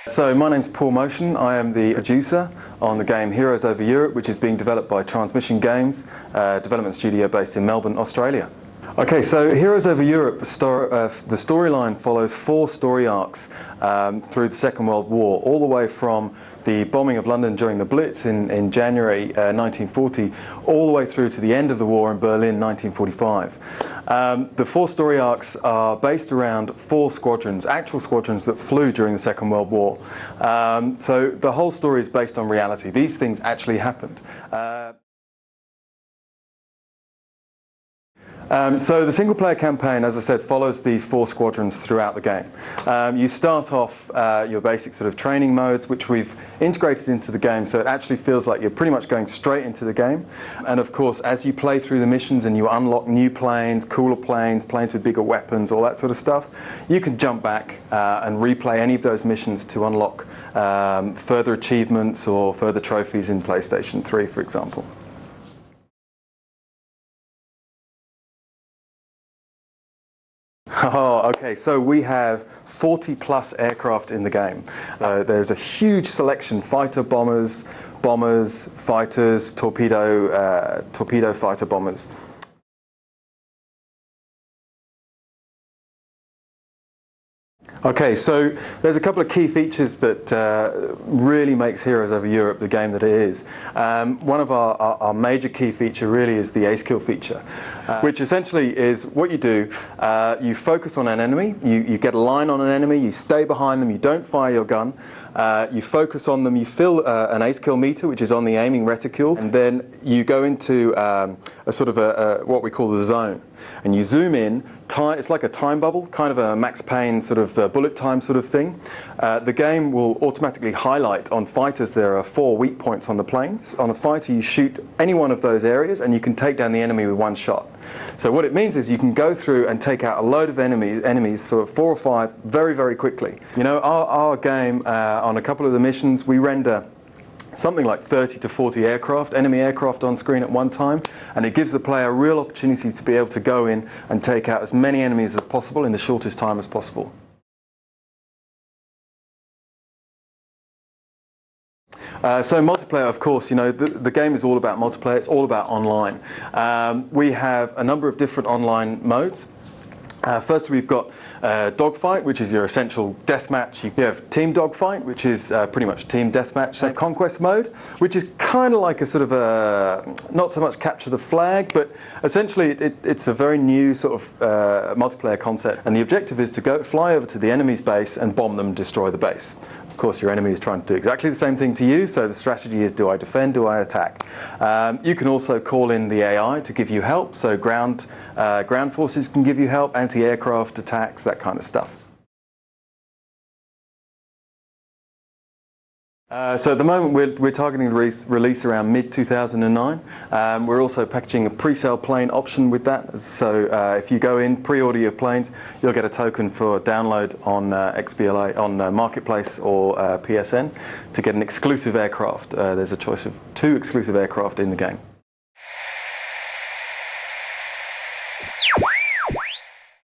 So my name's Paul Motion. I am the producer on the game Heroes Over Europe, which is being developed by Transmission Games, development studio based in Melbourne, Australia. Okay, so Heroes Over Europe, the storyline follows 4 story arcs through the Second World War, all the way from the bombing of London during the Blitz in January 1940, all the way through to the end of the war in Berlin 1945. The 4 story arcs are based around 4 squadrons, actual squadrons that flew during the Second World War. So the whole story is based on reality. These things actually happened. So the single-player campaign, as I said, follows these 4 squadrons throughout the game. You start off your basic sort of training modes, which we've integrated into the game, so it actually feels like you're pretty much going straight into the game. And of course, as you play through the missions and you unlock new planes, cooler planes, planes with bigger weapons, all that sort of stuff, you can jump back and replay any of those missions to unlock further achievements or further trophies in PlayStation 3, for example. Oh, okay, so we have 40 plus aircraft in the game. There's a huge selection: fighter bombers, fighters, torpedo fighter bombers. Okay, so there's a couple of key features that really makes Heroes Over Europe the game that it is. One of our major key feature really is the ace kill feature, which essentially is what you do. You focus on an enemy, you get a line on an enemy, you stay behind them, you don't fire your gun, you focus on them, you fill an ace kill meter, which is on the aiming reticule, and then you go into a sort of what we call the zone, and you zoom in. It's like a time bubble, kind of a Max Payne sort of bullet time sort of thing. The game will automatically highlight on fighters. There are 4 weak points on the planes. On a fighter, you shoot any one of those areas and you can take down the enemy with 1 shot. So what it means is you can go through and take out a load of enemies sort of 4 or 5 very, very quickly. You know, our game, on a couple of the missions, we render something like 30 to 40 enemy aircraft on screen at one time, and it gives the player a real opportunity to be able to go in and take out as many enemies as possible in the shortest time as possible. So multiplayer, of course, you know, the game is all about multiplayer. It's all about online. We have a number of different online modes. First, we've got Dogfight, which is your essential deathmatch. You have Team Dogfight, which is pretty much team deathmatch. So Conquest mode, which is kind of like a sort of not so much capture the flag, but essentially it's a very new sort of multiplayer concept. And the objective is to fly over to the enemy's base and bomb them, destroy the base. Of course, your enemy is trying to do exactly the same thing to you, so the strategy is, do I defend, do I attack? You can also call in the AI to give you help, so ground forces can give you help, anti-aircraft attacks, that kind of stuff. So at the moment we're targeting release around mid-2009. We're also packaging a pre-sale plane option with that. So if you go in, pre-order your planes, you'll get a token for download on XBLA, on Marketplace or PSN to get an exclusive aircraft. There's a choice of 2 exclusive aircraft in the game.